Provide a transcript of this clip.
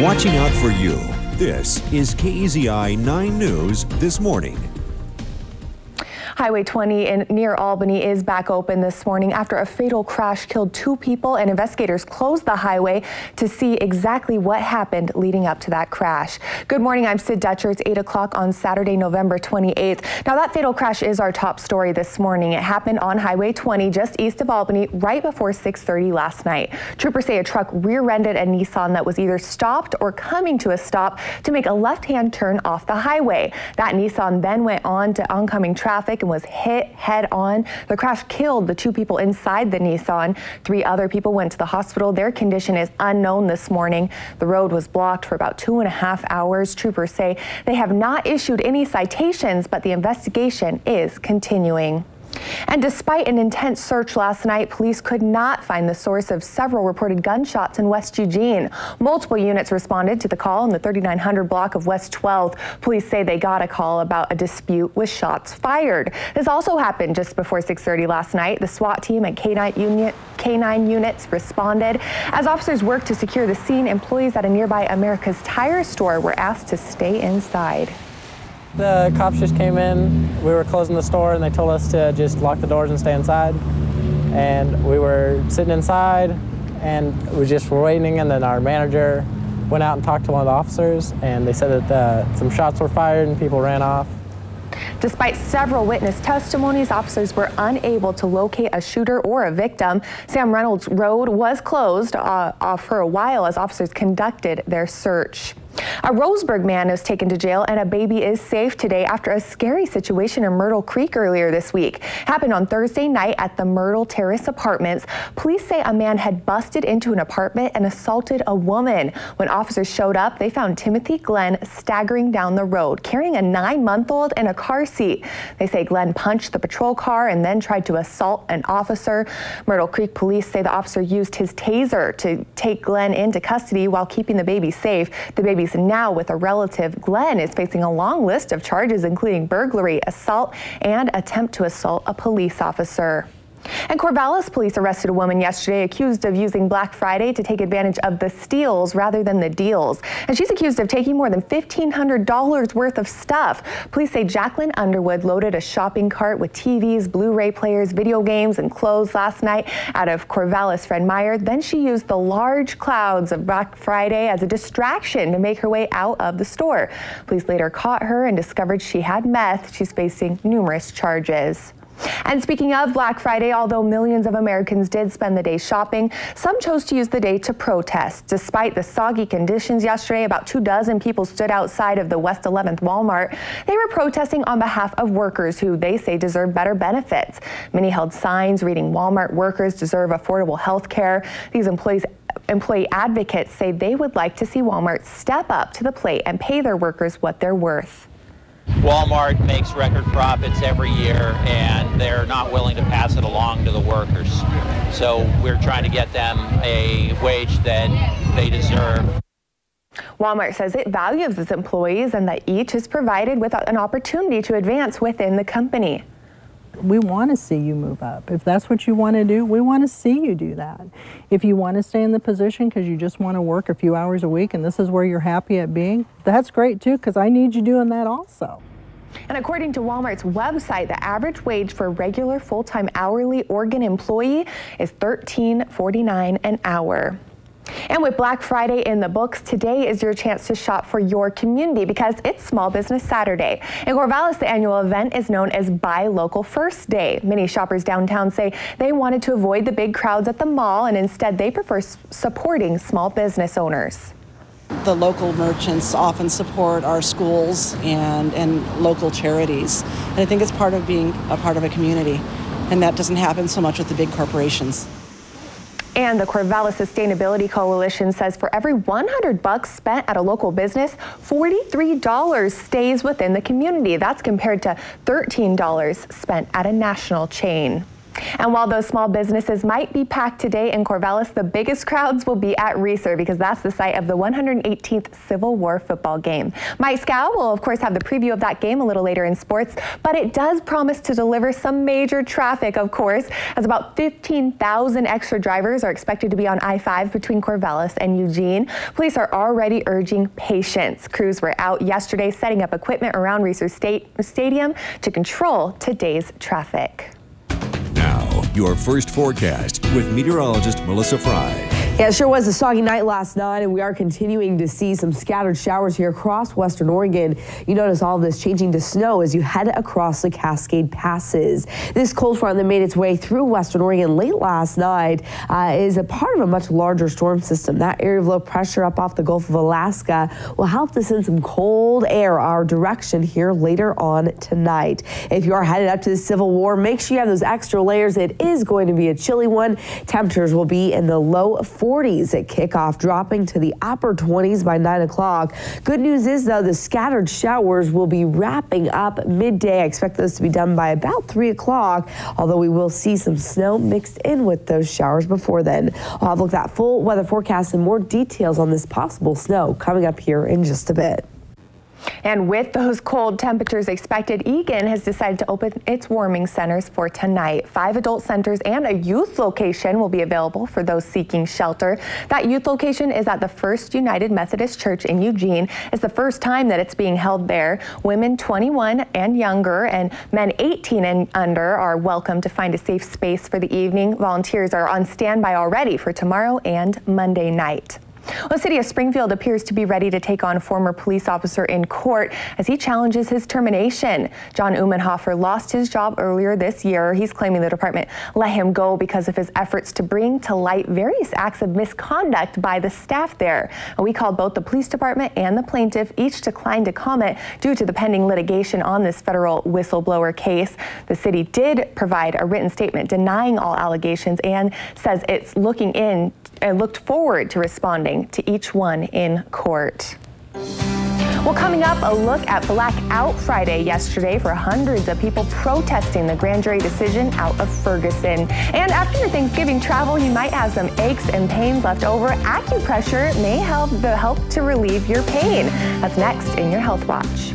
Watching out for you. This is KEZI 9 News This Morning. Highway 20 near Albany is back open this morning after a fatal crash killed 2 people, and investigators closed the highway to see exactly what happened leading up to that crash. Good morning, I'm Sid Dutcher. It's 8 o'clock on Saturday, November 28th. Now, that fatal crash is our top story this morning. It happened on Highway 20 just east of Albany right before 6:30 last night. Troopers say a truck rear-ended a Nissan that was either stopped or coming to a stop to make a left-hand turn off the highway. That Nissan then went on to oncoming traffic and was hit head-on. The crash killed the 2 people inside the Nissan. 3 other people went to the hospital. Their condition is unknown this morning. The road was blocked for about 2.5 hours. Troopers say they have not issued any citations, but the investigation is continuing. And despite an intense search last night, police could not find the source of several reported gunshots in West Eugene. Multiple units responded to the call in the 3900 block of West 12th. Police say they got a call about a dispute with shots fired. This also happened just before 6:30 last night. The SWAT team and K9 units responded. As officers worked to secure the scene, employees at a nearby America's Tire store were asked to stay inside. The cops just came in. We were closing the store and they told us to just lock the doors and stay inside. And we were sitting inside and we just were waiting, and then our manager went out and talked to one of the officers, and they said that some shots were fired and people ran off. Despite several witness testimonies, officers were unable to locate a shooter or a victim. Sam Reynolds Road was closed off for a while as officers conducted their search. A Roseburg man was taken to jail, and a baby is safe today after a scary situation in Myrtle Creek earlier this week. Happened on Thursday night at the Myrtle Terrace Apartments. Police say a man had busted into an apartment and assaulted a woman. When officers showed up, they found Timothy Glenn staggering down the road, carrying a 9-month-old in a car seat. They say Glenn punched the patrol car and then tried to assault an officer. Myrtle Creek police say the officer used his taser to take Glenn into custody while keeping the baby safe. The baby's now with a relative. Glenn is facing a long list of charges, including burglary, assault, and attempt to assault a police officer. And Corvallis police arrested a woman yesterday accused of using Black Friday to take advantage of the steals rather than the deals. And she's accused of taking more than $1,500 worth of stuff. Police say Jacqueline Underwood loaded a shopping cart with TVs, Blu-ray players, video games, and clothes last night out of Corvallis Fred Meyer. Then she used the large crowds of Black Friday as a distraction to make her way out of the store. Police later caught her and discovered she had meth. She's facing numerous charges. And speaking of Black Friday, although millions of Americans did spend the day shopping, some chose to use the day to protest. Despite the soggy conditions yesterday, about 24 people stood outside of the West 11th Walmart. They were protesting on behalf of workers who they say deserve better benefits. Many held signs reading "Walmart workers deserve affordable health care." These employee advocates say they would like to see Walmart step up to the plate and pay their workers what they're worth. Walmart makes record profits every year, and they're not willing to pass it along to the workers. So we're trying to get them a wage that they deserve. Walmart says it values its employees and that each is provided with an opportunity to advance within the company. We want to see you move up. If that's what you want to do, we want to see you do that. If you want to stay in the position because you just want to work a few hours a week and this is where you're happy at being, that's great too, because I need you doing that also. And according to Walmart's website, the average wage for a regular full-time hourly Oregon employee is $13.49 an hour. And with Black Friday in the books, today is your chance to shop for your community because it's Small Business Saturday. In Corvallis, the annual event is known as Buy Local First Day. Many shoppers downtown say they wanted to avoid the big crowds at the mall, and instead they prefer supporting small business owners. The local merchants often support our schools and local charities. And I think it's part of being a part of a community, and that doesn't happen so much with the big corporations. And the Corvallis Sustainability Coalition says for every $100 spent at a local business, $43 stays within the community. That's compared to $13 spent at a national chain. And while those small businesses might be packed today in Corvallis, the biggest crowds will be at Reser because that's the site of the 118th Civil War football game. Mike Scow will, of course, have the preview of that game a little later in sports, but it does promise to deliver some major traffic, of course, as about 15,000 extra drivers are expected to be on I-5 between Corvallis and Eugene. Police are already urging patience. Crews were out yesterday setting up equipment around Reser Stadium to control today's traffic. Now, your first forecast with meteorologist Melissa Fry. Yeah, it sure was a soggy night last night, and we are continuing to see some scattered showers here across western Oregon. You notice all of this changing to snow as you head across the Cascade Passes. This cold front that made its way through western Oregon late last night is a part of a much larger storm system. That area of low pressure up off the Gulf of Alaska will help to send some cold air our direction here later on tonight. If you are headed up to the Civil War, make sure you have those extra layers. It is going to be a chilly one. Temperatures will be in the low 40s at kickoff, dropping to the upper 20s by 9 o'clock. Good news is, though, the scattered showers will be wrapping up midday. I expect those to be done by about 3 o'clock, although we will see some snow mixed in with those showers before then. I'll have a look at that full weather forecast and more details on this possible snow coming up here in just a bit. And with those cold temperatures expected, Eagan has decided to open its warming centers for tonight. 5 adult centers and a youth location will be available for those seeking shelter. That youth location is at the First United Methodist Church in Eugene. It's the first time that it's being held there. Women 21 and younger and men 18 and under are welcome to find a safe space for the evening. Volunteers are on standby already for tomorrow and Monday night. Well, the city of Springfield appears to be ready to take on a former police officer in court as he challenges his termination. John Umenhofer lost his job earlier this year. He's claiming the department let him go because of his efforts to bring to light various acts of misconduct by the staff there. And we called both the police department and the plaintiff. Each declined to comment due to the pending litigation on this federal whistleblower case. The city did provide a written statement denying all allegations and says it's looked forward to responding to each one in court. Well, coming up, a look at Blackout Friday yesterday for hundreds of people protesting the grand jury decision out of Ferguson. And after your Thanksgiving travel, you might have some aches and pains left over. Acupressure may help to relieve your pain. That's next in your Health Watch.